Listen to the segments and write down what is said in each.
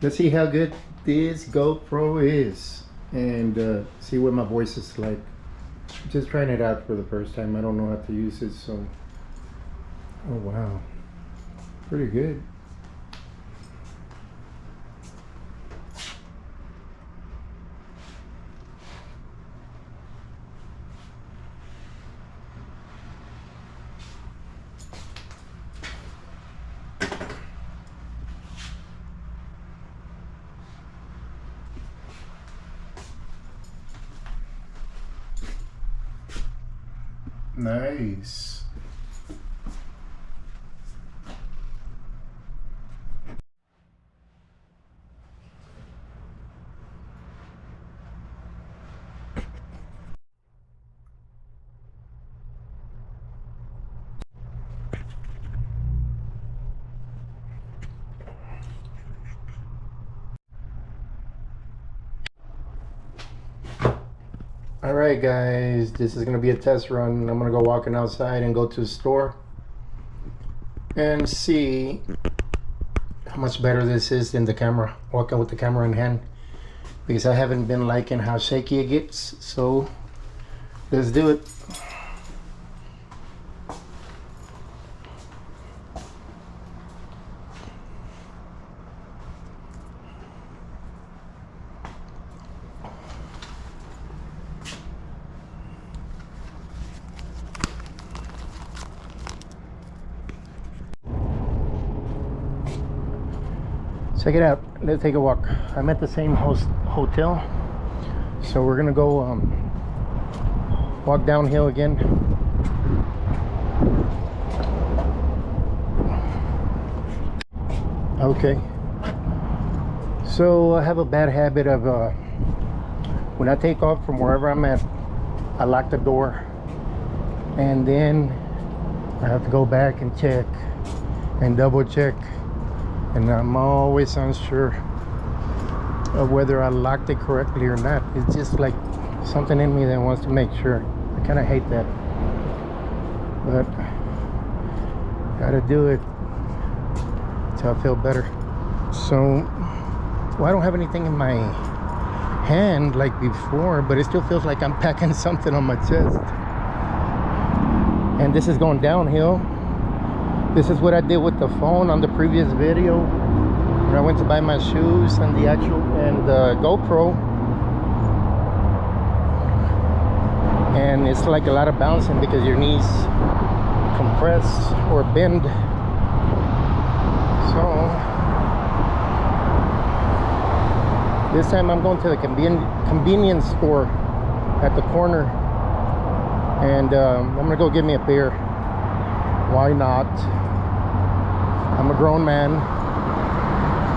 Let's see how good this GoPro is and see what my voice is like. Just trying it out for the first time. I don't know how to use it, so oh wow, pretty good. Nice. Alright guys, this is going to be a test run. I'm going to go walking outside and go to the store and see how much better this is than the camera, walking with the camera in hand, because I haven't been liking how shaky it gets. So let's do it. Check it out. Let's take a walk. I'm at the same hotel, so we're gonna go walk downhill again. Okay. So I have a bad habit of when I take off from wherever I'm at, I lock the door, and then I have to go back and check and double check. And I'm always unsure of whether I locked it correctly or not. It's just like something in me that wants to make sure. I kind of hate that, but gotta do it till I feel better. So, well, I don't have anything in my hand like before, but it still feels like I'm packing something on my chest. And this is going downhill. This is what I did with the phone on the previous video when I went to buy my shoes and the GoPro, and it's like a lot of bouncing because your knees compress or bend. So this time I'm going to the convenience store at the corner, and I'm gonna go get me a beer. Why not? I'm a grown man,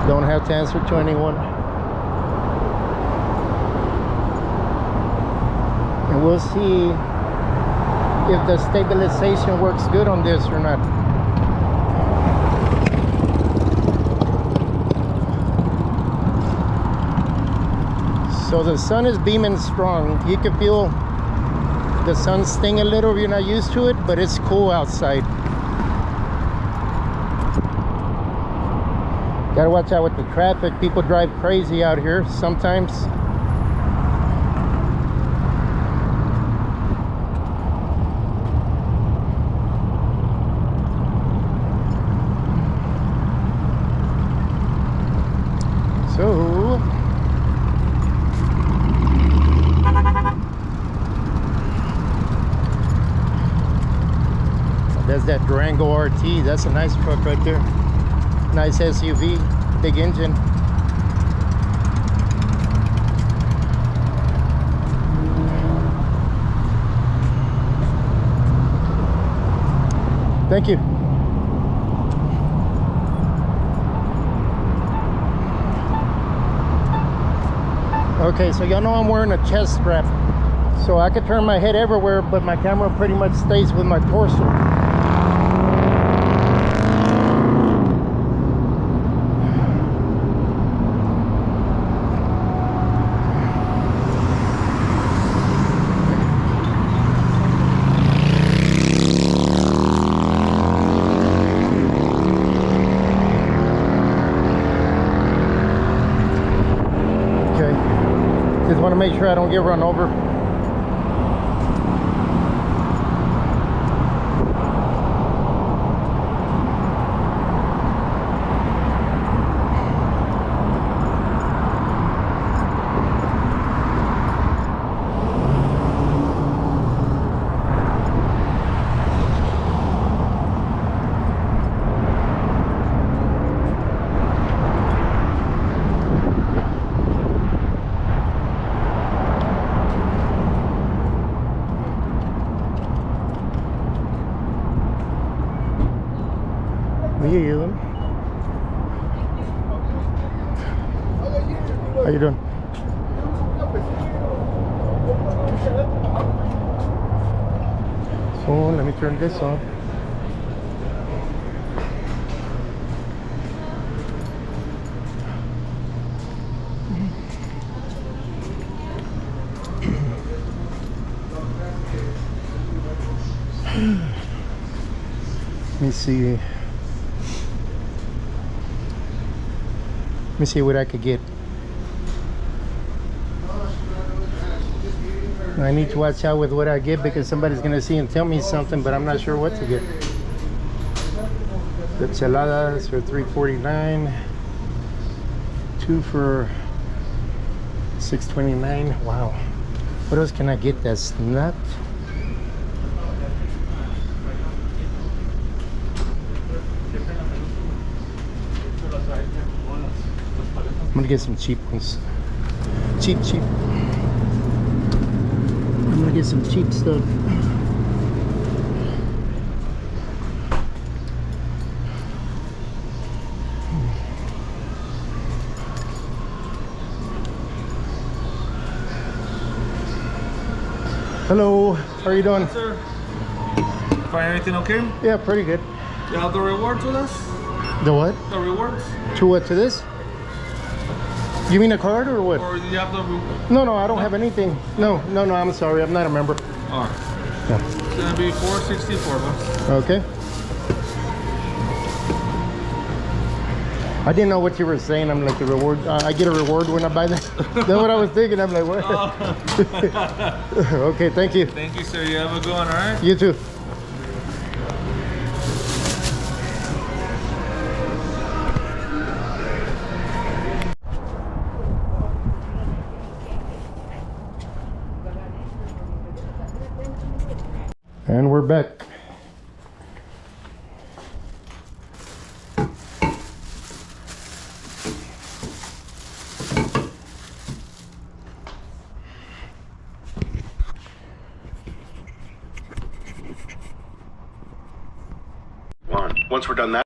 don't have to answer to anyone, and we'll see if the stabilization works good on this or not. So the sun is beaming strong. You can feel the sun sting a little if you're not used to it, but it's cool outside. Gotta watch out with the traffic. People drive crazy out here sometimes. So there's that Durango RT. That's a nice truck right there. Nice SUV, big engine. Thank you. Okay, so y'all know I'm wearing a chest strap, so I could turn my head everywhere, but my camera pretty much stays with my torso. make sure I don't get run over. How you doing? So let me turn this on. Let me see. Let me see what I could get. I need to watch out with what I get because somebody's gonna see and tell me something, but I'm not sure what to get. The cheladas for $3.49, 2 for $6.29. Wow. What else can I get that's not? I'm gonna get some cheap ones. Cheap. I'm gonna get some cheap stuff. Hello, how are you doing? Yes, sir. Find anything okay? Yeah, pretty good. You have the rewards with us? The what? The rewards? To what? To this? You mean a card or what? Or you have the... No, I don't have anything. No, I'm sorry. I'm not a member. Alright. Yeah. It's gonna be $4.64, boss. Okay. I didn't know what you were saying. I'm like, the reward. I get a reward when I buy that. That's what I was thinking. I'm like, what? Oh. Okay, thank you. Thank you, sir. You have a good one, alright? You too. And we're back. Once we're done that.